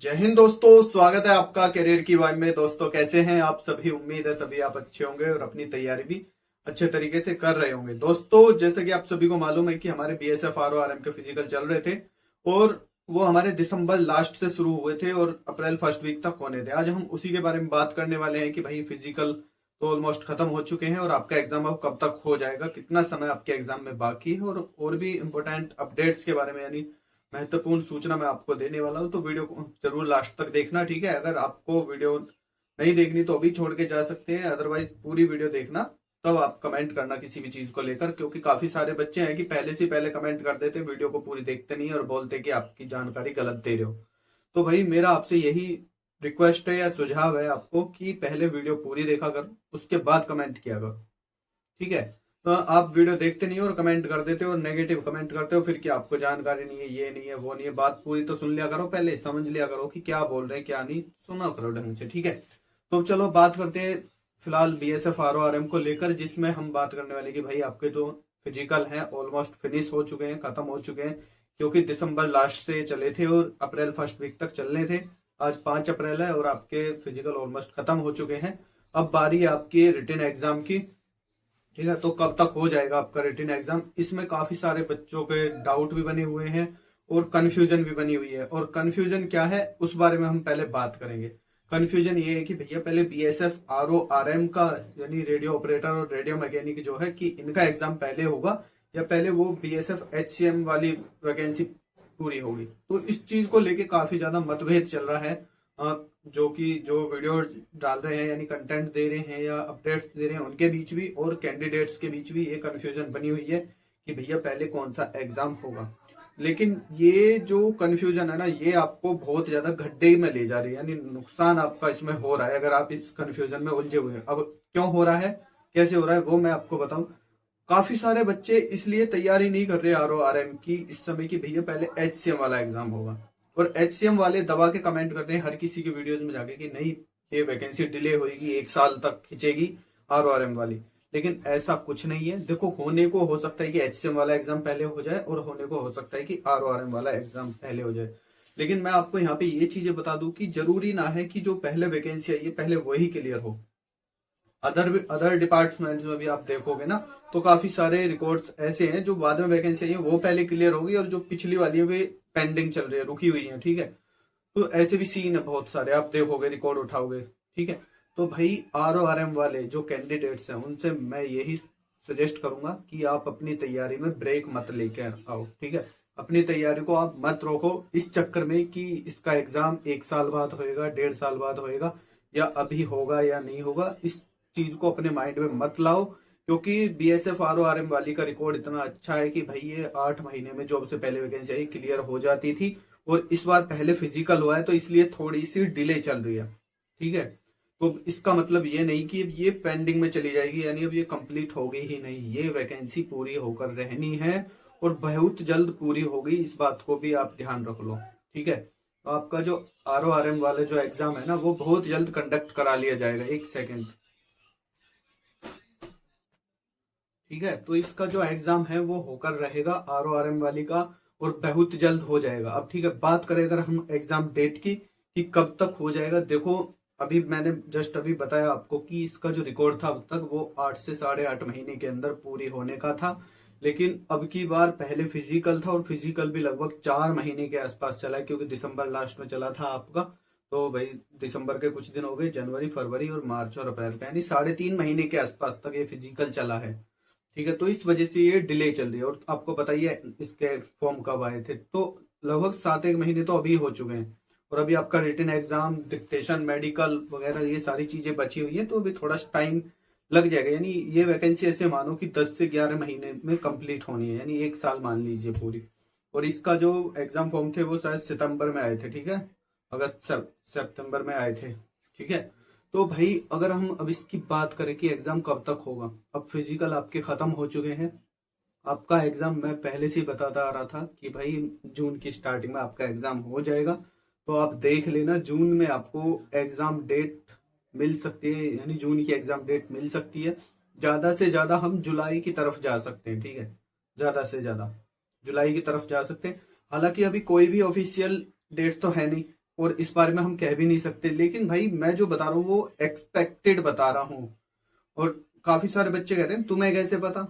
जय हिंद दोस्तों, स्वागत है आपका करियर की वाइब में। दोस्तों कैसे हैं आप सभी? उम्मीद है सभी आप अच्छे होंगे और अपनी तैयारी भी अच्छे तरीके से कर रहे होंगे। दोस्तों जैसे कि आप सभी को मालूम है कि हमारे बीएसएफ आरओआरएम के फिजिकल चल रहे थे और वो हमारे दिसंबर लास्ट से शुरू हुए थे और अप्रैल फर्स्ट वीक तक होने थे। आज हम उसी के बारे में बात करने वाले हैं कि भाई फिजिकल तो ऑलमोस्ट खत्म हो चुके हैं और आपका एग्जाम अब कब तक हो जाएगा, कितना समय आपके एग्जाम में बाकी है और भी इंपॉर्टेंट अपडेट्स के बारे में यानी महत्वपूर्ण सूचना मैं आपको देने वाला हूं। तो वीडियो को जरूर लास्ट तक देखना, ठीक है। अगर आपको वीडियो नहीं देखनी तो अभी छोड़ के जा सकते हैं, अदरवाइज पूरी वीडियो देखना। तब आप कमेंट करना किसी भी चीज को लेकर, क्योंकि काफी सारे बच्चे हैं कि पहले से पहले कमेंट कर देते, वीडियो को पूरी देखते नहीं और बोलते कि आपकी जानकारी गलत दे रहे हो। तो भाई मेरा आपसे यही रिक्वेस्ट है या सुझाव है आपको कि पहले वीडियो पूरी देखा कर, उसके बाद कमेंट किया कर, ठीक है। तो आप वीडियो देखते नहीं हो और कमेंट कर देते हो और नेगेटिव कमेंट करते हो, फिर क्या आपको जानकारी नहीं है, ये नहीं है, वो नहीं है। बात पूरी तो सुन लिया करो, पहले समझ लिया करो कि क्या बोल रहे हैं क्या नहीं, सुना करो ढंग से, ठीक है। तो चलो बात करते हैं फिलहाल बीएसएफ आरओआरएम को लेकर, जिसमें हम बात करने वाले कि भाई आपके जो फिजिकल हैं ऑलमोस्ट फिनिश हो चुके हैं, खत्म हो चुके हैं, क्योंकि दिसंबर लास्ट से चले थे और अप्रैल फर्स्ट वीक तक चलने थे। आज 5 अप्रैल है और आपके फिजिकल ऑलमोस्ट खत्म हो चुके हैं। अब बारी है आपकी रिटन एग्जाम की, ठीक है। तो कब तक हो जाएगा आपका रिटन एग्जाम? इसमें काफी सारे बच्चों के डाउट भी बने हुए हैं और कंफ्यूजन भी बनी हुई है। और कंफ्यूजन क्या है उस बारे में हम पहले बात करेंगे। कंफ्यूजन ये है कि भैया पहले बीएसएफ आरओआरएम का यानी रेडियो ऑपरेटर और रेडियो मैकेनिक जो है कि इनका एग्जाम पहले होगा या पहले वो बीएसएफ एचसीएम वाली वैकेंसी पूरी होगी। तो इस चीज को लेके काफी ज्यादा मतभेद चल रहा है। जो कि जो वीडियो डाल रहे हैं यानी कंटेंट दे रहे हैं या अपडेट्स दे रहे हैं उनके बीच भी और कैंडिडेट्स के बीच भी ये कंफ्यूजन बनी हुई है कि भैया पहले कौन सा एग्जाम होगा। लेकिन ये जो कंफ्यूजन है ना, ये आपको बहुत ज्यादा गड्ढे में ले जा रही है, यानी नुकसान आपका इसमें हो रहा है अगर आप इस कंफ्यूजन में उलझे हुए हैं। अब क्यों हो रहा है, कैसे हो रहा है, वो मैं आपको बताऊं। काफी सारे बच्चे इसलिए तैयारी नहीं कर रहे आरओआरएम की इस समय कि भैया पहले एचसीएम वाला एग्जाम होगा, और एचसीएम वाले दबा के कमेंट करते हैं हर किसी की वीडियोज में जाके कि नहीं ये वैकेंसी डिले होगी, 1 साल तक खिंचेगी आरओआरएम वाली। लेकिन ऐसा कुछ नहीं है। देखो होने को हो सकता है कि एचसीएम वाला एग्जाम पहले हो जाए और होने को हो सकता है कि आरओआरएम वाला एग्जाम पहले हो जाए। लेकिन मैं आपको यहाँ पे ये चीजें बता दूं कि जरूरी ना है कि जो पहले वैकेंसी आई है पहले वही क्लियर हो। अदर डिपार्टमेंट्स में भी आप देखोगे ना तो काफी सारे रिकॉर्ड्स ऐसे हैं जो बाद में वैकेंसी आई है वो पहले क्लियर होगी और जो पिछली वाली है वे पेंडिंग चल रही है, रुकी हुई है, ठीक है। तो ऐसे भी सीन है बहुत सारे, आप देखोगे रिकॉर्ड उठाओगे, ठीक है। तो भाई आरओआरएम वाले जो कैंडिडेट्स हैं उनसे मैं यही सजेस्ट करूंगा कि आप अपनी तैयारी में ब्रेक मत लेके आओ, ठीक है। अपनी तैयारी को आप मत रोको इस चक्कर में कि इसका एग्जाम 1 साल बाद होएगा, 1.5 साल बाद होएगा या अभी होगा या नहीं होगा। इस चीज को अपने माइंड में मत लाओ, क्योंकि बीएसएफ आरओआरएम वाली का रिकॉर्ड इतना अच्छा है कि भाई ये 8 महीने में जॉब से पहले वैकेंसी आई क्लियर हो जाती थी और इस बार पहले फिजिकल हुआ है तो इसलिए थोड़ी सी डिले चल रही है, ठीक है। तो इसका मतलब ये नहीं कि ये पेंडिंग में चली जाएगी, यानी अब ये कंप्लीट हो गई ही नहीं, ये वैकेंसी पूरी होकर रहनी है और बहुत जल्द पूरी होगी। इस बात को भी आप ध्यान रख लो, ठीक है। तो आपका जो आरओआरएम वाले जो एग्जाम है ना वो बहुत जल्द कंडक्ट करा लिया जाएगा। 1 सेकेंड, ठीक है। तो इसका जो एग्जाम है वो होकर रहेगा आरओआरएम वाली का और बहुत जल्द हो जाएगा। अब ठीक है, बात करें अगर हम एग्जाम डेट की कि कब तक हो जाएगा। देखो अभी मैंने जस्ट अभी बताया आपको कि इसका जो रिकॉर्ड था अब तक वो 8 से 8.5 महीने के अंदर पूरी होने का था। लेकिन अब की बार पहले फिजिकल था और फिजिकल भी लगभग 4 महीने के आसपास चला है, क्योंकि दिसंबर लास्ट में चला था आपका। तो भाई दिसंबर के कुछ दिन हो गए, जनवरी फरवरी और मार्च और अप्रैल का, यानी 3.5 महीने के आसपास तक ये फिजिकल चला है, ठीक है। तो इस वजह से ये डिले चल रही है। और आपको पता ही है इसके फॉर्म कब आए थे, तो लगभग 7 1 महीने तो अभी हो चुके हैं और अभी आपका रिटन एग्जाम, डिक्टेशन, मेडिकल वगैरह ये सारी चीजें बची हुई है, तो अभी थोड़ा टाइम लग जाएगा। यानी ये वैकेंसी ऐसे मानो कि 10 से 11 महीने में कंप्लीट होनी है, यानी 1 साल मान लीजिए पूरी। और इसका जो एग्जाम फॉर्म थे वो शायद सितंबर में आए थे, ठीक है, अगस्त सितंबर में आए थे, ठीक है। तो भाई अगर हम अब इसकी बात करें कि एग्जाम कब तक होगा, अब फिजिकल आपके खत्म हो चुके हैं, आपका एग्जाम मैं पहले से ही बताता आ रहा था कि भाई जून की स्टार्टिंग में आपका एग्जाम हो जाएगा। तो आप देख लेना जून में आपको एग्जाम डेट मिल सकती है, यानी जून की एग्जाम डेट मिल सकती है। ज्यादा से ज्यादा हम जुलाई की तरफ जा सकते हैं, ठीक है, ज्यादा से ज्यादा जुलाई की तरफ जा सकते हैं। हालांकि अभी कोई भी ऑफिशियल डेट तो है नहीं, और इस बारे में हम कह भी नहीं सकते, लेकिन भाई मैं जो बता रहा हूँ वो एक्सपेक्टेड बता रहा हूँ। और काफी सारे बच्चे कहते हैं तुम्हें कैसे पता,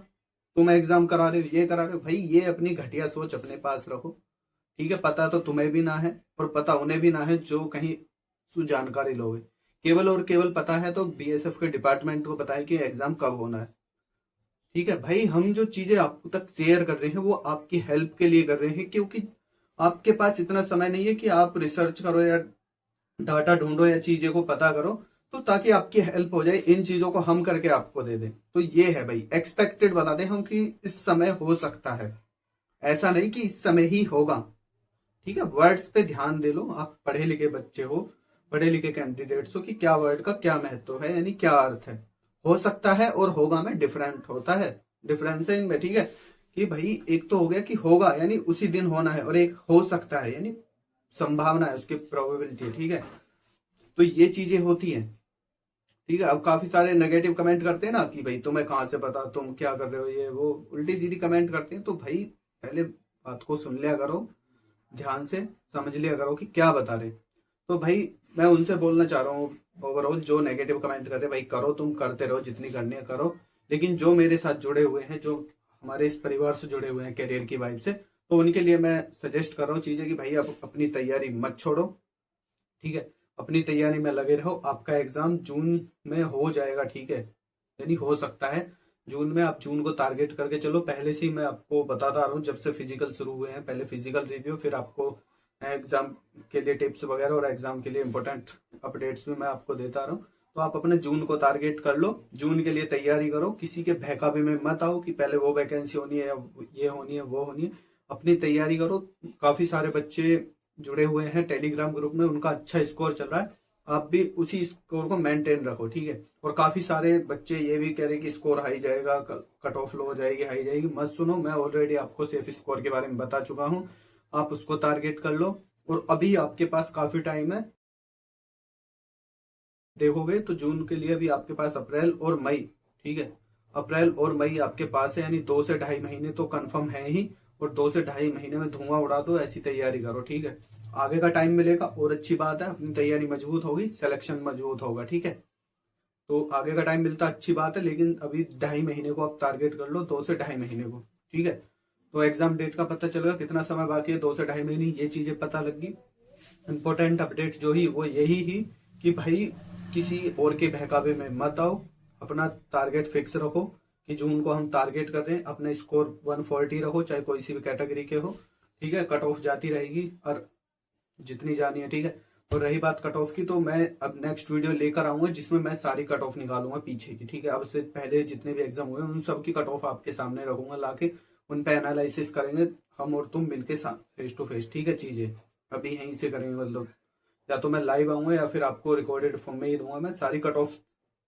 तुम एग्जाम करा रहे हो, ये करा रहे हो। भाई ये अपनी घटिया सोच अपने पास रखो, ठीक है। पता तो तुम्हें भी ना है और पता उन्हें भी ना है जो कहीं जानकारी लोगे। केवल और केवल पता है तो बीएसएफ के डिपार्टमेंट को पता है कि एग्जाम कब होना है, ठीक है। भाई हम जो चीजें आप तक शेयर कर रहे हैं वो आपकी हेल्प के लिए कर रहे हैं, क्योंकि आपके पास इतना समय नहीं है कि आप रिसर्च करो या डाटा ढूंढो या चीजें को पता करो, तो ताकि आपकी हेल्प हो जाए इन चीजों को हम करके आपको दे दें। तो ये है भाई, एक्सपेक्टेड बता दें हम कि इस समय हो सकता है, ऐसा नहीं कि इस समय ही होगा, ठीक है। वर्ड्स पे ध्यान दे लो, आप पढ़े लिखे बच्चे हो, पढ़े लिखे कैंडिडेट्स हो, कि क्या वर्ड का क्या महत्व है, यानी क्या अर्थ है। हो सकता है और होगा में डिफरेंट होता है, डिफरेंस है इनमें, ठीक है। कि भाई एक तो हो गया कि होगा यानी उसी दिन होना है, और एक हो सकता है यानी संभावना है, उसकी प्रोबेबिलिटी है, ठीक है। तो ये चीजें होती हैं, ठीक है। अब काफी सारे नेगेटिव कमेंट करते हैं ना कि भाई तुम्हें कहाँ से पता, तुम क्या कर रहे हो, ये वो उल्टी सीधी कमेंट करते हैं। तो भाई पहले बात को सुन लिया करो, ध्यान से समझ लिया करो कि क्या बता रहे। तो भाई मैं उनसे बोलना चाह रहा हूँ ओवरऑल जो नेगेटिव कमेंट कर रहे हैं, भाई करो, तुम करते रहो, जितनी करनी है करो। लेकिन जो मेरे साथ जुड़े हुए हैं, जो हमारे इस परिवार से जुड़े हुए हैं करियर की वाइब से, तो उनके लिए मैं सजेस्ट कर रहा हूँ चीजें कि भाई आप अपनी तैयारी मत छोड़ो, ठीक है। अपनी तैयारी में लगे रहो। आपका एग्जाम जून में हो जाएगा, ठीक है, यानी हो सकता है जून में। आप जून को टारगेट करके चलो। पहले से ही मैं आपको बताता आ रहा हूँ, जब से फिजिकल शुरू हुए हैं, पहले फिजिकल रिव्यू, फिर आपको एग्जाम के लिए टिप्स वगैरह और एग्जाम के लिए इंपॉर्टेंट अपडेट्स भी मैं आपको देता रहा हूँ। तो आप अपने जून को टारगेट कर लो, जून के लिए तैयारी करो। किसी के बहकावे में मत आओ कि पहले वो वैकेंसी होनी है या ये होनी है वो होनी है। अपनी तैयारी करो। काफी सारे बच्चे जुड़े हुए हैं टेलीग्राम ग्रुप में, उनका अच्छा स्कोर चल रहा है। आप भी उसी स्कोर को मेंटेन रखो, ठीक है। और काफी सारे बच्चे ये भी कह रहे हैं कि स्कोर हाई जाएगा, कट ऑफ लो हो जाएगी, हाई जाएगी। मत सुनो, मैं ऑलरेडी आपको सेफ स्कोर के बारे में बता चुका हूँ। आप उसको टारगेट कर लो। और अभी आपके पास काफी टाइम है, देखोगे तो जून के लिए भी आपके पास अप्रैल और मई, ठीक है, अप्रैल और मई आपके पास है, यानी 2 से ढाई महीने तो कंफर्म है ही। और 2 से ढाई महीने में धुआं उड़ा दो, ऐसी तैयारी करो, ठीक है। आगे का टाइम मिलेगा और अच्छी बात है, अपनी तैयारी मजबूत होगी, सिलेक्शन मजबूत होगा, ठीक है। तो आगे का टाइम मिलता अच्छी बात है, लेकिन अभी 2.5 महीने को आप टारगेट कर लो, 2 से ढाई महीने को, ठीक है। तो एग्जाम डेट का पता चलेगा कितना समय बाकी है, 2 से ढाई महीने, ये चीजें पता लग गई। इंपॉर्टेंट अपडेट जो ही वो यही ही कि भाई किसी और के बहकावे में मत आओ। अपना टारगेट फिक्स रखो कि जून को हम टारगेट कर रहे हैं। अपना स्कोर 140 रखो, चाहे कोई सी भी कैटेगरी के हो, ठीक है। कट ऑफ जाती रहेगी और जितनी जानी है, ठीक है। और रही बात कट ऑफ की, तो मैं अब नेक्स्ट वीडियो लेकर आऊंगा जिसमें मैं सारी कट ऑफ निकालूंगा पीछे की, ठीक है। अब से पहले जितने भी एग्जाम हुए उन सब की कट ऑफ आपके सामने रखूंगा लाके, उन पे एनालिसिस करेंगे हम और तुम मिलके फेस टू फेस, ठीक है। चीजें अभी यहीं से करेंगे, मतलब या तो मैं लाइव आऊंगा या फिर आपको रिकॉर्डेड फॉर्म में ही दूंगा। मैं सारी कट ऑफ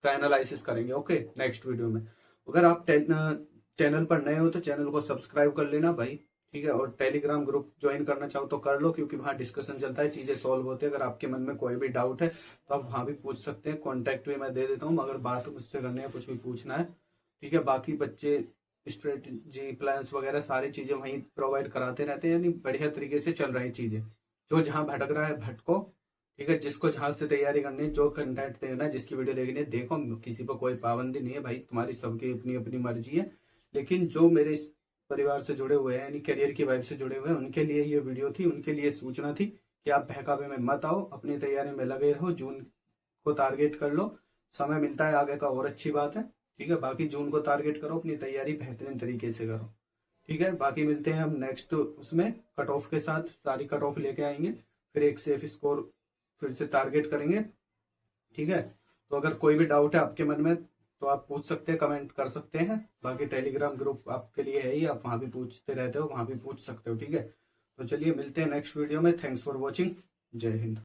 का एनालिसिस करेंगे, ओके, नेक्स्ट वीडियो में। अगर आप चैनल पर नए हो तो चैनल को सब्सक्राइब कर लेना भाई, ठीक है। और टेलीग्राम ग्रुप ज्वाइन करना चाहो तो कर लो, क्योंकि वहाँ डिस्कशन चलता है, चीजें सॉल्व होती है। अगर आपके मन में कोई भी डाउट है तो आप वहां भी पूछ सकते हैं, कॉन्टेक्ट भी मैं दे देता हूँ अगर बात मुझसे करनी है, कुछ भी पूछना है, ठीक है। बाकी बच्चे स्ट्रेटजी प्लान्स वगैरह सारी चीजें वहीं प्रोवाइड कराते रहते हैं, यानी बढ़िया तरीके से चल रही चीजें। जो जहां भटक रहा है भटको, ठीक है। जिसको जहां से तैयारी करनी है, जो कंटेंट देना है, जिसकी वीडियो देखनी है देखो, किसी पर कोई पाबंदी नहीं है भाई, तुम्हारी सबकी अपनी अपनी मर्जी है। लेकिन जो मेरे इस परिवार से जुड़े हुए हैं, यानी करियर की वाइफ से जुड़े हुए हैं, उनके लिए ये वीडियो थी, उनके लिए सूचना थी कि आप बहकावे में मत आओ, अपनी तैयारी में लगे रहो, जून को टारगेट कर लो। समय मिलता है आगे का और अच्छी बात है, ठीक है। बाकी जून को टारगेट करो, अपनी तैयारी बेहतरीन तरीके से करो, ठीक है। बाकी मिलते हैं हम नेक्स्ट उसमें कट ऑफ के साथ, सारी कट ऑफ लेके आएंगे, फिर एक सेफ स्कोर फिर से टारगेट करेंगे, ठीक है। तो अगर कोई भी डाउट है आपके मन में तो आप पूछ सकते हैं, कमेंट कर सकते हैं। बाकी टेलीग्राम ग्रुप आपके लिए है ही, आप वहां भी पूछते रहते हो, वहां भी पूछ सकते हो, ठीक है। तो चलिए मिलते हैं नेक्स्ट वीडियो में। थैंक्स फॉर वॉचिंग, जय हिंद।